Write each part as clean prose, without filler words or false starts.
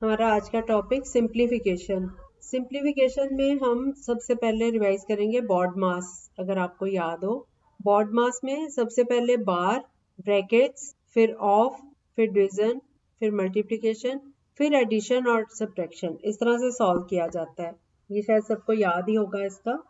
हमारा आज का टॉपिक सिंप्लीफिकेशन। सिंप्लीफिकेशन में हम सबसे पहले रिवाइज करेंगे बॉड मास। अगर आपको याद हो, बॉड मास में सबसे पहले बार, ब्रैकेट्स, फिर ऑफ, फिर डिवीजन, फिर मल्टीप्लिकेशन, फिर एडिशन और सब्ट्रैक्शन। इस तरह से सॉल्व किया जाता है। ये शायद सबको याद ही होगा। इसका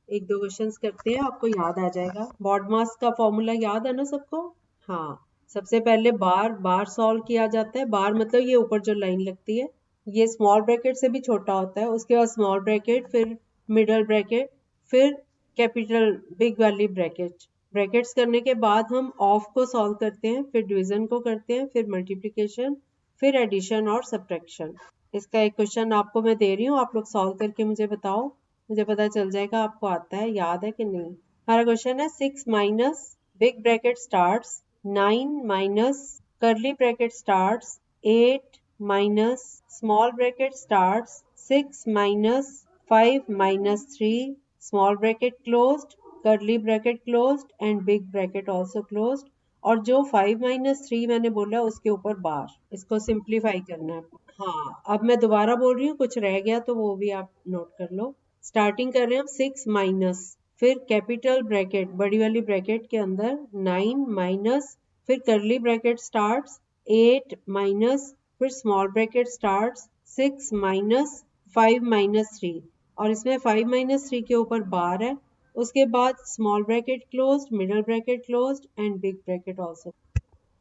एक दो क्वेश्चंस करते हैं, आपको याद आ जाएगा। बॉड मास का फॉर्मूला याद है ना सबको? हाँ, सबसे पहले बार बार सॉल्व किया जाता है। बार मतलब ये ऊपर जो लाइन लगती है, ये स्मॉल ब्रैकेट से भी छोटा होता है। उसके बाद स्मॉल ब्रैकेट, फिर मिडल ब्रैकेट, फिर कैपिटल बिग वाली ब्रैकेट। ब्रैकेट्स करने के बाद हम ऑफ को सॉल्व करते हैं, फिर डिवीजन को करते हैं, फिर मल्टीप्लिकेशन, फिर एडिशन और सब्ट्रैक्शन। इसका एक क्वेश्चन आपको मैं दे रही हूँ, आप लोग सॉल्व करके मुझे बताओ। मुझे पता चल जाएगा आपको आता है, याद है कि नहीं। हमारा क्वेश्चन है 6 minus big bracket starts 9 minus curly bracket starts 8 minus small bracket starts 6 minus 5 minus 3 small bracket closed, curly bracket closed end big bracket also closed. और जो 5 माइनस 3 मैंने बोला उसके ऊपर बार। इसको सिंप्लीफाई करना है। हाँ, अब मैं दोबारा बोल रही हूँ, कुछ रह गया तो वो भी आप नोट कर लो। स्टार्टिंग कर रहे हैं हम 6 माइनस, फिर कैपिटल ब्रैकेट बड़ी वाली ब्रैकेट के अंदर 9 माइनस, फिर कर्ली ब्रैकेट स्टार्ट्स 8 माइनस, फिर small bracket starts 6 minus 5 minus 3। और इसमें 5 माइनस 3 के ऊपर बार है। उसके बाद small bracket closed, middle bracket closed end big bracket also.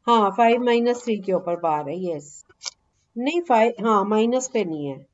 हाँ, 5 माइनस 3 के ऊपर बार है। यस, नहीं 5, हाँ माइनस पे नहीं है।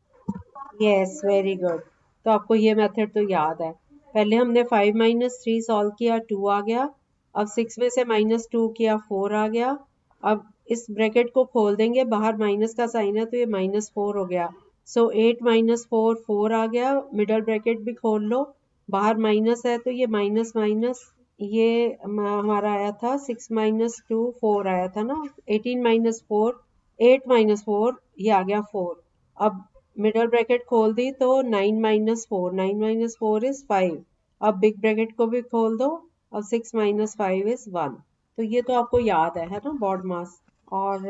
Yes, very good. तो आपको ये मेथड तो याद है। पहले हमने 5 माइनस 3 सॉल्व किया, 2 आ गया। अब 6 में से माइनस 2 किया, 4 आ गया। अब इस ब्रैकेट को खोल देंगे, बाहर माइनस का साइन है तो ये -4 हो गया। सो 8 माइनस 4, 4 आ गया। मिडल ब्रैकेट भी खोल लो, बाहर माइनस है तो ये माइनस माइनस, ये हमारा आया था 6 माइनस 2, 4 आया था ना। 18 माइनस 4, 8 माइनस 4, ये आ गया 4। अब मिडल ब्रैकेट खोल दी तो 9 माइनस 4, 9 माइनस 4 इज 5। अब बिग ब्रैकेट को भी खोल दो, अब 6 माइनस 5 इज 1। तो ये तो आपको याद है ना, बॉड मास। और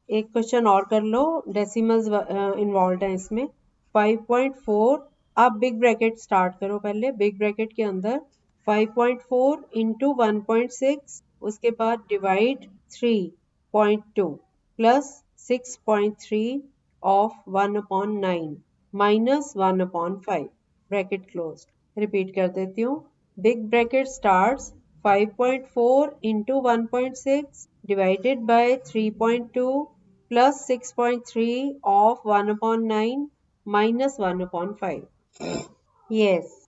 एक क्वेश्चन और कर लो, डेसिमल्स इन्वॉल्व है इसमें। 5.4, आप बिग ब्रैकेट स्टार्ट करो। पहले बिग ब्रैकेट के अंदर 5.4 इंटू 1.6, उसके बाद divide 3.2 plus 6.3 of 1/9 minus 1/5 bracket close. Repeat कर देती हूँ। Big bracket starts 5.4 into 1.6 divided by 3.2 plus 6.3 of 1/9 minus 1/5। Yes,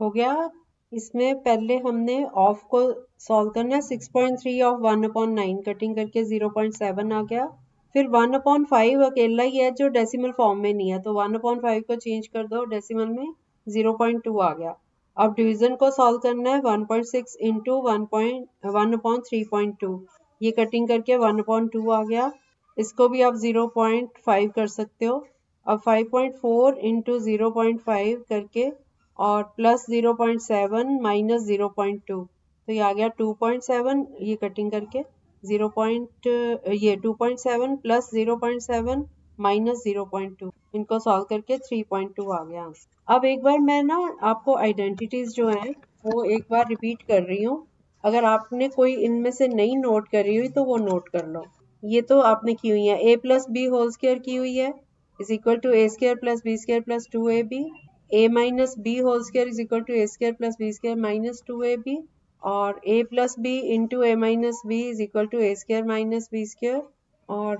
हो गया। इसमें पहले हमने ऑफ को सॉल्व करना है। 6.3 ऑफ 1/9 कटिंग करके 0.7 आ गया। फिर 1/5 अकेला ही है जो डेसिमल फॉर्म में नहीं है, तो 1/5 को चेंज कर दो डेसिमल में, 0.2 आ गया। अब डिवीजन को सॉल्व करना है। 1.6 इंटू 1/3.2, ये कटिंग करके 1/2 आ गया। इसको भी आप 0.5 कर सकते हो। अब 5.4 इंटू 0.5 करके और प्लस 0.7 माइनस 0.2, तो ये आ गया 2.7। ये कटिंग करके 2.7 प्लस 0.7 माइनस 0.2, इनको सॉल्व करके 3.2 आ गया आंसर। अब एक बार मैं ना आपको आइडेंटिटीज जो हैं वो एक बार रिपीट कर रही हूँ। अगर आपने कोई इनमें से नहीं नोट करी हुई तो वो नोट कर लो। ये तो आपने की हुई है। a plus B whole square की हुई है is equal to a square plus B square plus 2ab। a minus B whole square is equal to a square plus B square minus 2ab। और a plus b into A minus b is equal to a square minus b square. और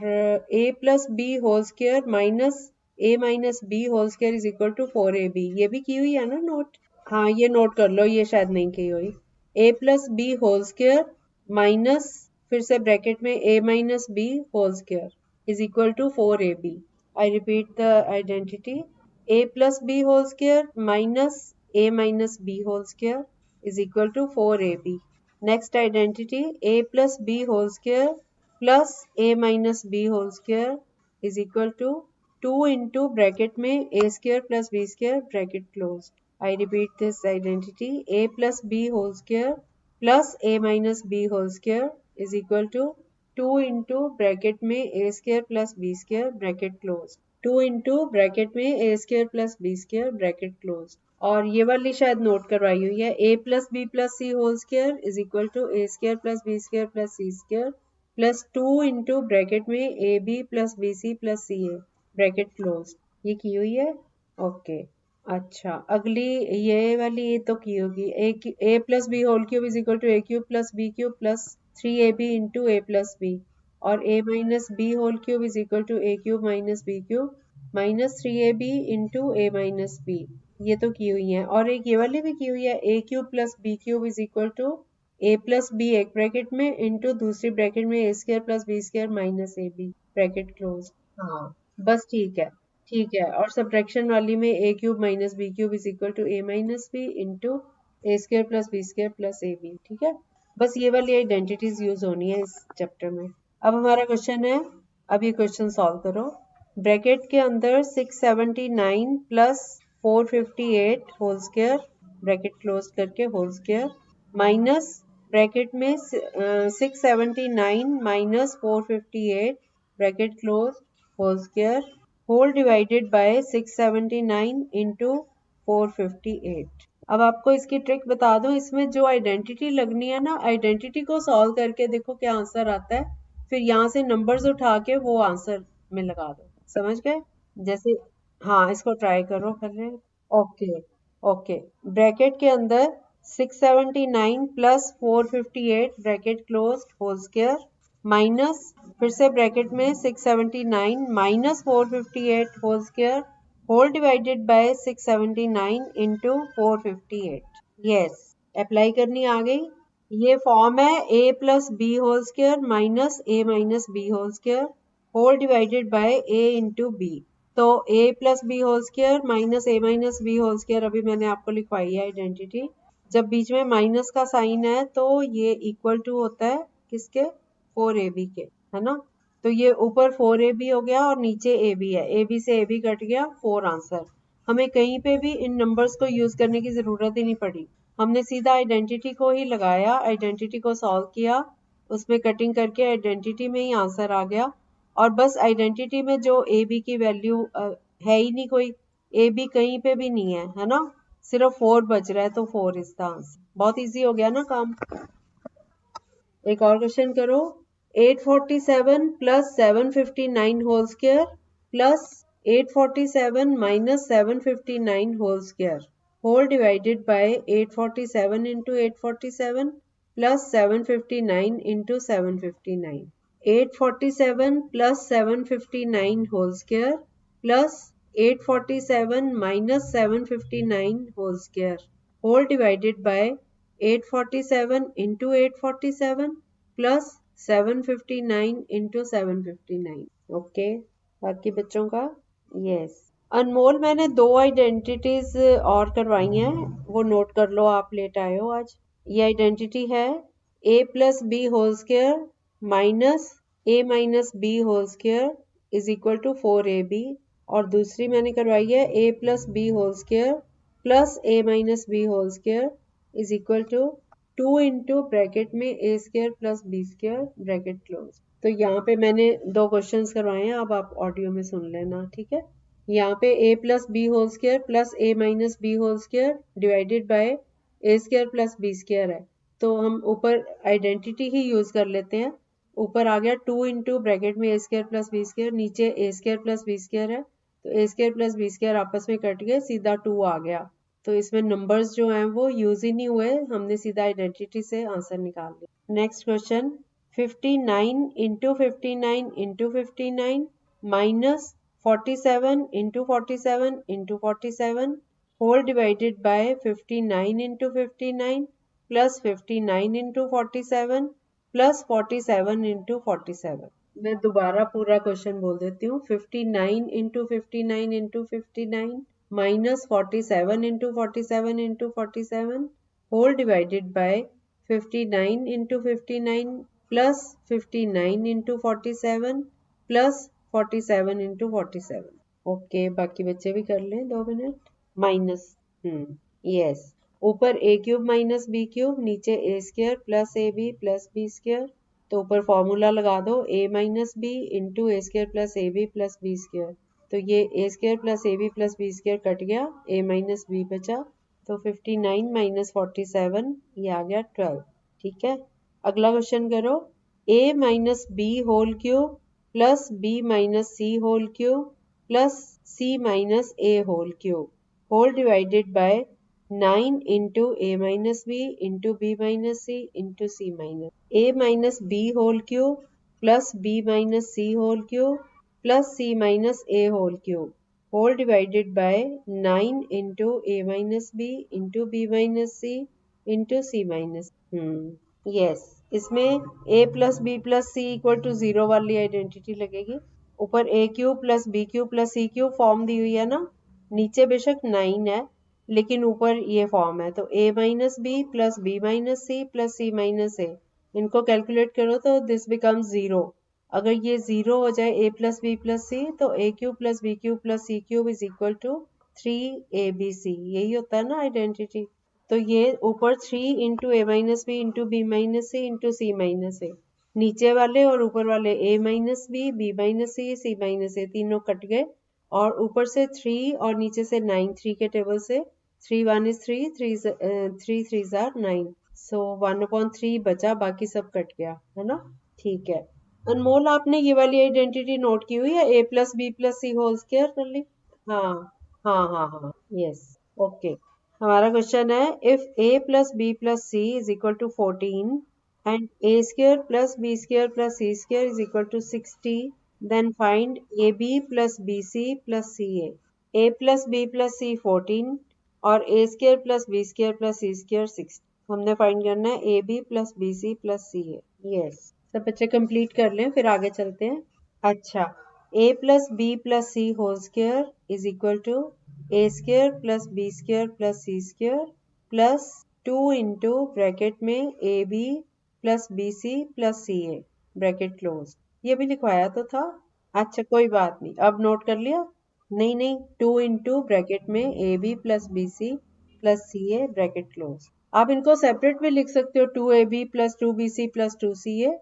a plus B whole square minus a minus B whole square is equal to 4ab। ये भी की हुई है ना note? हाँ, ये note कर लो, ये शायद नहीं की हुई। a plus B whole square minus, फिर से ब्रैकेट में a minus B whole square is equal to 4ab। I repeat the identity. a plus b whole square minus a minus b whole square is equal to 4ab. Next identity, a plus b whole square plus a minus b whole square is equal to 2 into bracket में a square plus b square bracket closed. I repeat this identity, a plus b whole square plus a minus b whole square is equal to 2 into bracket में A square plus B square bracket close, 2 into bracket में A square plus B square bracket close. और ये वाली शायद note करवाई हुई है, a plus B plus C whole square is equal to A square plus B square plus C square plus 2 into bracket में A B plus B C plus C A bracket close. ये की हुई है। Okay अच्छा, अगली ये वाली ये तो की होगी, A plus B whole cube is equal to A cube plus B cube plus 3ab into A plus B, और a minus B whole cube is equal to A cube minus B cube minus 3ab into A minus B. ये तो की हुई है। और एक ये वाली भी की हुई है, A cube plus B cube is equal to A plus B एक ब्रैकेट में इंटू दूसरी ब्रैकेट में A square plus B square minus A B bracket close. हाँ बस ठीक है, ठीक है। और सब्ट्रैक्शन वाली में A cube minus B cube is equal to A minus B into A square plus B square plus A B. ठीक है, बस ये वाली आइडेंटिटीज यूज होनी है इस चैप्टर में। अब हमारा क्वेश्चन है, अब ये क्वेश्चन सॉल्व करो। ब्रैकेट के अंदर 679 plus 458 whole square bracket close करके होल स्क्वायर माइनस ब्रैकेट में 679 minus 458 bracket close whole square whole divided by 679 into 458। अब आपको इसकी ट्रिक बता दूं, इसमें जो आइडेंटिटी लगनी है ना, आइडेंटिटी को सॉल्व करके देखो क्या आंसर आता है, फिर यहाँ से नंबर्स उठा के वो आंसर में लगा दो। समझ गए? जैसे हाँ, इसको ट्राई करो कर रहे हैं। ओके ओके, ब्रैकेट के अंदर 679 plus 458 bracket close whole square minus फिर से ब्रैकेट में 679 minus 458 whole square whole divided by 679 into 458। Yes, apply करनी आ गई। ये फॉर्म है a plus B whole square minus a minus B whole square whole divided by a into b. तो a plus B whole square minus a minus B whole square, अभी मैंने आपको लिखवाई है आइडेंटिटी। जब बीच में माइनस का साइन है तो ये इक्वल टू होता है किसके, 4ab के, है ना। तो ये ऊपर 4ab हो गया और नीचे ab है, ab से ab कट गया, 4 आंसर। हमें कहीं पे भी इन नंबर्स को यूज करने की जरूरत ही नहीं पड़ी, हमने सीधा आइडेंटिटी को ही लगाया, आइडेंटिटी को सॉल्व किया, उसमें कटिंग करके आइडेंटिटी में ही आंसर आ गया। और बस आइडेंटिटी में जो ए बी की वैल्यू है ही नहीं कोई, ए बी कहीं पे भी नहीं है ना, सिर्फ 4 बच रहा है, तो 4 इज द आंसर। बहुत इजी हो गया ना काम। एक और क्वेश्चन करो, 847 plus 759 whole square plus 847 minus 759 whole square whole divided by 847 into 847 plus 759 into 759। 847 plus 759 whole square plus 847 minus 759 whole square whole divided by 847 into 847 plus 759 into 759। Okay, बाकी बच्चों का यस। अनमोल, मैंने 2 आइडेंटिटीज और करवाई हैं, वो नोट कर लो, आप लेट आए हो आज। ये आइडेंटिटी है a plus B whole square minus a minus B whole square is equal to 4ab, और दूसरी मैंने करवाई है a plus B whole square plus a minus B whole square is equal to 2 into bracket में A square plus B square bracket close. तो यहाँ पे मैंने 2 क्वेश्चंस करवाए हैं, अब आप ऑडियो में सुन लेना, ठीक है। यहाँ पे a plus B whole square plus a minus B whole square divided by a square plus B square है, तो हम ऊपर आइडेंटिटी ही यूज कर लेते हैं। ऊपर आ गया 2 इंटू ब्रैकेट में A square plus B square, नीचे A square plus B square है, तो ए स्क्वायर प्लस बी स्क्वायर आपस में कट गए, सीधा 2 आ गया। तो इसमें नंबर्स जो हैं वो यूज ही नहीं हुए, हमने सीधा आइडेंटिटी से आंसर निकाल लिया। Next question, 59 into 59 into 59 minus 47 into 47 into 47 whole divided by 59 into 59 plus 59 into 47 plus 47 into 47। मैं दोबारा पूरा क्वेश्चन बोल देती हूँ, 59 into 59 into 59 minus 47 into 47 into 47 whole divided by 59 into 59 plus 59 into 47 plus 47 into 47। Okay, बाकी बच्चे भी कर लें 2 मिनट। माइनस यस, ऊपर A cube minus B cube, नीचे A square plus A B plus B square तो ऊपर फॉर्मूला लगा दो a minus B into A square plus A B plus B square. तो ये A square plus A B plus B square cut गया, a minus B बचा, तो 59 minus 47 ये आ गया 12। ठीक है, अगला क्वेश्चन करो। a minus B whole cube plus B minus c whole cube plus c minus a whole cube whole divided by 9 into a minus b into b minus c into c minus a minus b whole cube plus b minus c whole cube plus c minus a whole cube whole divided by 9 into a minus b into b minus c into c minus। Yes, इसमें a plus B plus C equal to 0 वाली identity लगेगी। ऊपर a cube plus B cube plus C cube form दी हुई है ना, नीचे बेशक 9 है लेकिन ऊपर ये फॉर्म है, तो a minus B plus B minus C plus C minus A, इनको कैलकुलेट करो तो दिस बिकम्स 0। अगर ये 0 हो जाए a plus B plus c, तो a cube plus B cube plus C cube is equal to 3abc, यही होता है ना आइडेंटिटी। तो ये ऊपर 3 into A minus B into B minus C into C minus A, नीचे वाले और ऊपर वाले a minus B minus C minus A तीनों कट गए, और ऊपर से 3 और नीचे से 9, 3 के टेबल से 3 1 is 3, 3 3s are 9, so 1/3 बचा, बाकी सब कट गया है ना। ठीक है, अनमोल आपने ये वाली आइडेंटिटी नोट की हुई है, a plus B plus C whole square कर ली। हाँ हाँ, यस, ओके। हमारा क्वेश्चन है, if a plus B plus C is equal to 14 and a square plus b square plus c square is equal to 60, then find ab plus bc plus ca। a plus b plus c 14 और a square plus B square plus C square 6, हमने find करना है A B plus B C plus C a. Yes, सब बच्चे complete कर लें फिर आगे चलते हैं। अच्छा, a plus B plus C whole square is equal to A square plus B square plus C square plus 2 into bracket में A B plus B C plus C A bracket close. ये भी लिखवाया तो था। अच्छा कोई बात नहीं, अब नोट कर लिया। नहीं, 2 इंटू ब्रैकेट में A B plus B C plus C A bracket close. आप इनको सेपरेट भी लिख सकते हो, 2ab plus 2bc plus 2ca,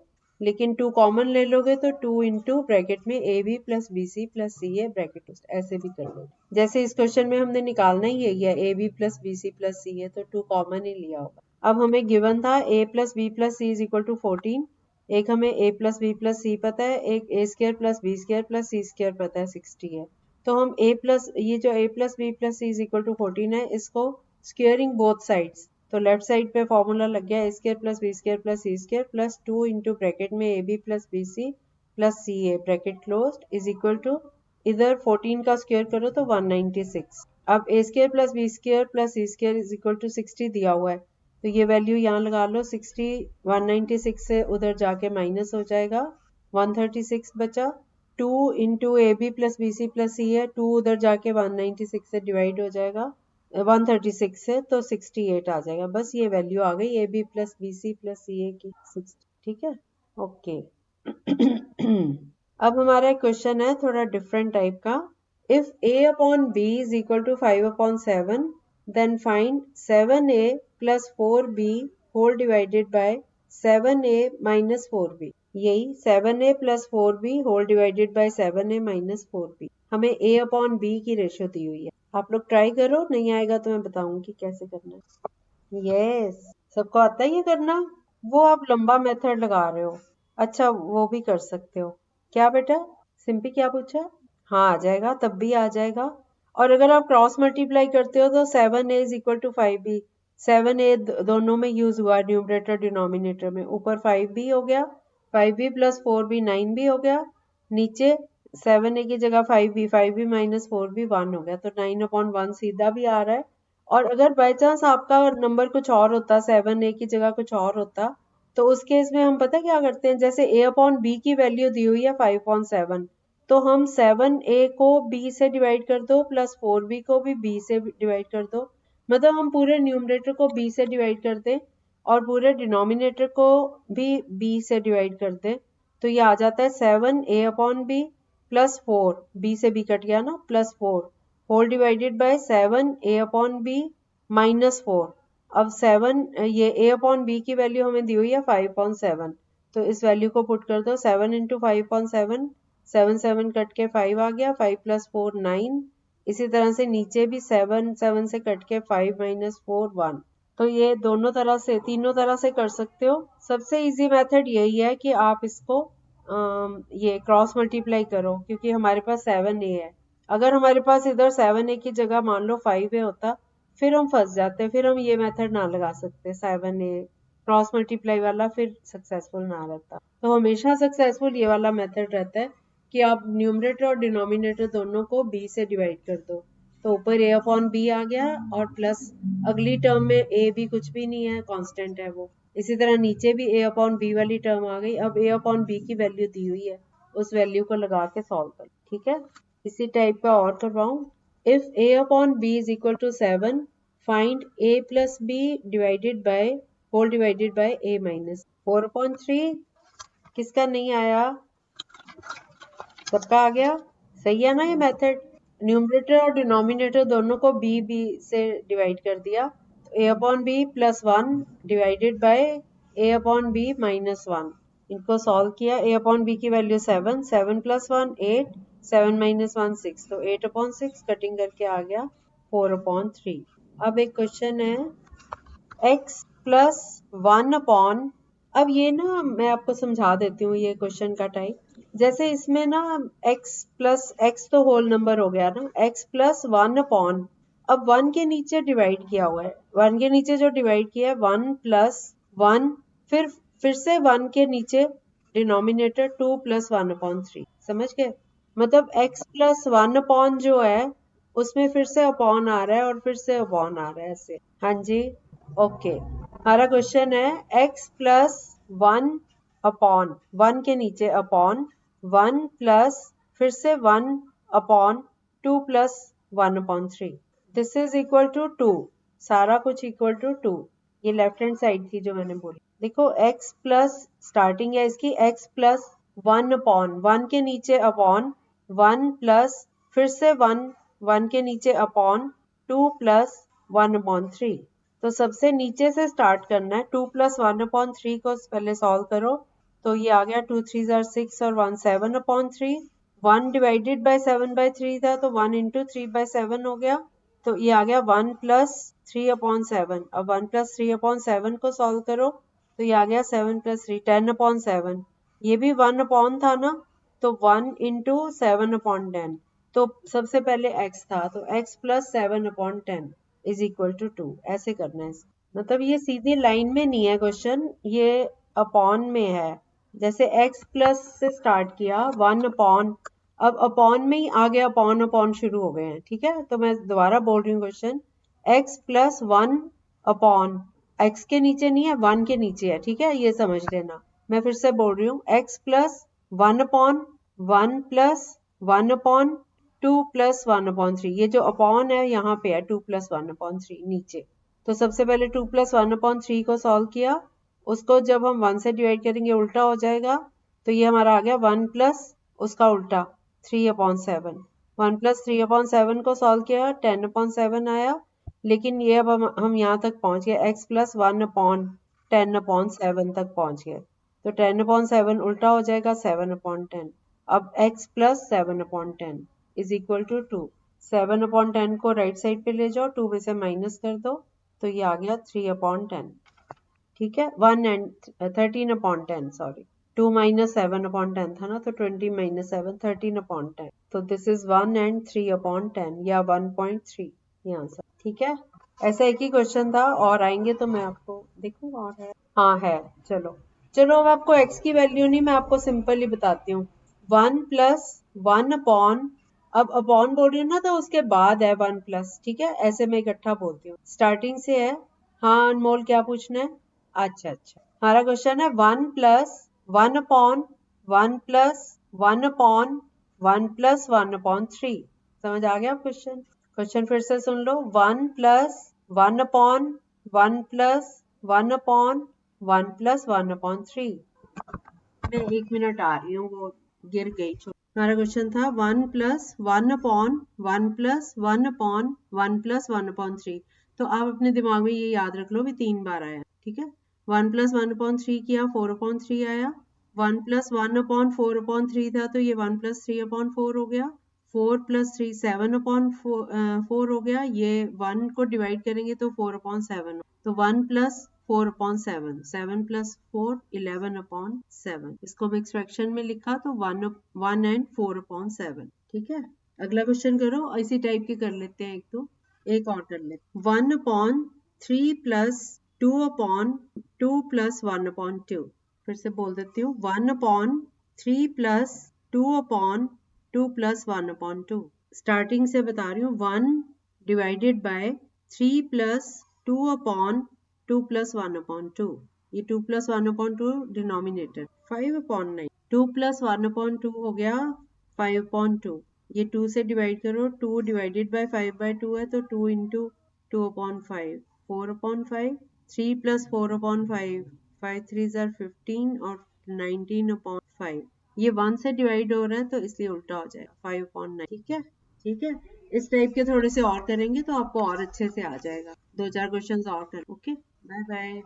लेकिन 2 कॉमन ले लोगे तो 2 इंटू ब्रैकेट में A B plus B C plus C A bracket close, ऐसे भी कर लो। जैसे इस क्वेश्चन में हमने निकालना ही यही है, A B plus B C plus C A, तो 2 कॉमन ही लिया होगा। अब हमें गिवन था a plus B plus C is equal to 14, एक हमें a plus B plus c पता है, एक a square plus B square plus C square पता है 60 है। तो हम a प्लस ये जो a plus B plus C is equal to 14 है, इसको स्क्वेयरिंग बोथ साइड्स, तो लेफ्ट साइड पे फॉर्मूला लग गया a square plus B square plus C square plus 2 into bracket में A B plus B C plus C A bracket close is equal to, इधर 14 का square करो तो 196। अब a square plus B square plus C square is equal to 60 दिया हुआ है, तो ये वैल्यू यहाँ लगा लो। 60 196 से उधर जाके माइनस हो जाएगा, 136 बचा। 2 into A B plus B C plus C है, 2 उधर जाके 196 से डिवाइड हो जाएगा 136 से, तो 68 आ जाएगा। बस ये वैल्यू आ गई A B plus B C plus C A की 60। ठीक है, ओके। अब हमारा एक क्वेश्चन है थोड़ा डिफरेंट टाइप का। If a upon b is equal to 5/7, then find 7a plus 4b whole divided by 7a minus 4b। यही 7a plus 4b whole divided by 7a minus 4b, हमें a upon b की ratio दी हुई है। आप लोग try करो, नहीं आएगा तो मैं बताऊंगी कैसे करना है। यस, सबको आता है ये करना। वो आप लंबा मेथड लगा रहे हो, अच्छा वो भी कर सकते हो। क्या बेटा सिंपी क्या पूछा? हाँ आ जाएगा, तब भी आ जाएगा। और अगर आप क्रॉस मल्टीप्लाई करते हो तो 7a is equal to 5b, 7a दोनों में यूज हुआ, न्यूमरेटर डिनोमिनेटर में। ऊपर 5b हो गया, 5b प्लस 4b 9b हो गया, नीचे 7a की जगह 5b माइनस 4b 1 हो गया, तो 9/1 सीधा भी आ रहा है। और अगर बाई चांस आपका नंबर कुछ और होता, 7a की जगह कुछ और होता, तो उस केस में हम पता क्या करते हैं, जैसे a अपॉन b की वैल्यू दी हुई है 5/7, तो हम 7a को b से डिवाइड कर दो प्लस 4b को भी b से डिवाइड कर दो, मतलब हम पूरे न्यूमरेटर को b से डिवाइड कर दें और पूरे डिनोमिनेटर को भी b से डिवाइड कर दें, तो ये आ जाता है 7a upon b plus 4, b से b कट गया ना, plus 4 whole divided by 7a upon b minus 4। अब 7 ये a अपॉन b की वैल्यू हमें दी हुई है 5/7, तो इस वैल्यू को पुट कर दो, 7 इंटू 5/7, 7 कट के 5 आ गया, 5 + 4 9। इसी तरह से नीचे भी 7 से कट के 5 - 4 1। तो ये दोनों तरह से, तीनों तरह से कर सकते हो। सबसे इजी मेथड यही है कि आप इसको ये क्रॉस मल्टीप्लाई करो, क्योंकि हमारे पास 7a है। अगर हमारे पास इधर 7a की जगह मान लो 5a होता, फिर हम फंस जाते, फिर हम ये मेथड ना लगा सकते 7a क्रॉस मल्टीप्लाई वाला, फिर सक्सेसफुल ना रहता। तो हमेशा सक्सेसफुल ये वाला मेथड रहता है कि आप न्यूमरेटर और डिनोमिनेटर दोनों को b से डिवाइड कर दो। तो ऊपर a/b आ गया और प्लस अगली टर्म में a b कुछ भी नहीं है, कांस्टेंट है वो। इसी तरह नीचे भी a/b वाली टर्म आ गई। अब a/b की वैल्यू दी हुई है, उस वैल्यू को लगा के सॉल्व कर, ठीक है। इसी टाइप का और करवाऊं। If a/b is equal to 7, find a + b divided by whole divided by a - 4/3। किसका नहीं आया? सबका आ गया। सही है ना ये मेथड? न्यूमरेटर और डिनोमिनेटर दोनों को b से डिवाइड कर दिया। a/b + 1 divided by a/b - 1। इनको सॉल्व किया। a/b की वैल्यू 7, 7 + 1 8, 7 - 1 6। तो 8/6 कटिंग करके आ गया 4/3। अब एक क्वेश्चन है, x + 1/। अब ये ना मैं आपको समझा देती हूँ ये क्वेश्चन का टाइप। जैसे इसमें ना x + x तो होल नंबर हो गया ना, x + 1/। अब 1 के नीचे डिवाइड किया हुआ है, 1 के नीचे जो डिवाइड किया है 1 + 1, फिर से 1 के नीचे डिनोमिनेटर 2 + 1/3। समझ गए? मतलब x + 1/, जो है उसमें फिर से अपॉन आ रहा है और फिर से अपॉन आ रहा है, ऐसे। हाँ जी, ओके। हमारा क्वेश्चन है x + 1/, 1 के नीचे अपॉन 1 प्लस फिर से 1/2 + 1/3। This is equal to 2। सारा कुछ इक्वल टू 2। ये लेफ्ट हैंड साइड थी जो मैंने बोली। देखो x प्लस स्टार्टिंग है इसकी, x + 1/, 1 के नीचे अपॉन 1 प्लस फिर से 1, 1 के नीचे अपॉन 2 + 1/3। तो सबसे नीचे से स्टार्ट करना है। 2 + 1/3 को पहले सॉल्व करो। तो ये आ गया 2 3 = 6 और 1 7/3। 1 डिवाइडेड बाय 7/3 था, तो 1 × 3/7 हो गया। तो ये आ गया 1 + 3/7। अब 1 + 3/7 को सॉल्व करो। तो ये आ गया 7 + 3 10/7। ये भी 1 था ना, तो 1 × 7/10। तो सबसे पहले x था, तो x + 7/10 इज इक्वल टू 2। ऐसे करना है। मतलब ये सीधी लाइन में नहीं है क्वेश्चन, ये अपॉन में है। जैसे x प्लस से स्टार्ट किया 1/, अब अपॉन में ही आगे अपॉन शुरू हो गए हैं, ठीक है। तो मैं दोबारा बोल रही हूँ क्वेश्चन, x + 1/, x के नीचे नहीं है, 1 के नीचे है, ठीक है, ये समझ लेना। मैं फिर से बोल रही हूँ, x + 1/, 1 + 1/2 + 1/3। ये जो अपॉन है यहाँ पे है 2 + 1/3 नीचे। तो सबसे पहले 2 + 1/3 को सॉल्व किया। उसको जब हम 1 से डिवाइड करेंगे उल्टा हो जाएगा। तो ये हमारा आ गया 1 प्लस उसका उल्टा 3/7। 1 + 3/7 को सॉल्व किया, 10/7 आया। लेकिन ये अब हम यहाँ तक पहुँच गए, x + 1/10/7 तक पहुँच गए। तो 10/7 उल्टा हो जाएगा 7/10। अब x + 7/10 इज इक्वल टू 2। 7/10 को राइट साइड पे ले जाओ, 2 में से माइनस कर दो, तो ये आ गया 3/10। ठीक है, 1 and 13/10, सॉरी। 2 - 7/10 था ना, तो 20 - 7 13/10। तो दिस इज 1 and 3/10 या 1.3 ये आंसर। ठीक है, ऐसा एक ही क्वेश्चन था और आएंगे तो मैं आपको देखूँ और है। हाँ है, चलो चलो। अब आपको x की वैल्यू नहीं, मैं आपको सिंपल ही बताती हूँ। 1 + 1/, अब अपॉन बोल रही हूँ ना, तो उसके बाद है 1 प्लस, ठीक है, ऐसे मैं इकट्ठा बोलती हूँ। स्टार्टिंग से है। हाँ अनमोल, क्या पूछना है? अच्छा अच्छा, हमारा क्वेश्चन है 1 + 1/, 1 + 1/, 1 + 1/3। समझ आ गया क्वेश्चन? क्वेश्चन फिर से सुन लो। 1 + 1/, 1 + 1/, 1 + 1/3। मैं 1 मिनट आ रही हूँ, वो गिर गई। हमारा क्वेश्चन था 1 + 1/, 1 + 1/, 1 + 1/3। तो आप अपने दिमाग में ये याद रख लो भी 3 बार आया, ठीक है। 1 + 1/3 किया, 4/3 आया। 1 प्लस 1/4/3 था तो ये 1 प्लस 3/4 हो गया। 4 प्लस 3 7/4 हो गया। ये 1 को डिवाइड करेंगे तो 4/7, तो 1 प्लस 4/7, 7 प्लस 4 11/7। इसको हम एक्सफ्रैक्शन में लिखा तो 1 एंड 4/7। ठीक है, अगला क्वेश्चन करो। इसी टाइप के कर लेते हैं, एक और कर लेते हैं। 1/3 प्लस 2/2 प्लस 1/2। फिर से बोल देती हूँ, 1/3 प्लस 2/2 प्लस 1/2। स्टार्टिंग से बता रही हूँ, 1 डिवाइडेड बाय 3 प्लस 2/2 प्लस 1/2। ये 2 प्लस 1/2 डिनोमिनेटर। 5/9, 2 प्लस 1/2 हो गया 5/2। ये 2 से डिवाइड करो, 2 डिवाइडेड बाय 5/2 है तो 2 इंटू 2/5, 4/5। 3 प्लस 4/5, 5 3 ज़ार 15 और 19/5। ये 1 से डिवाइड हो रहा है तो इसलिए उल्टा हो जाएगा 5/9। ठीक है, ठीक है। इस टाइप के थोड़े से और करेंगे तो आपको और अच्छे से आ जाएगा। 2-4 क्वेश्चंस और कर। Okay, bye bye.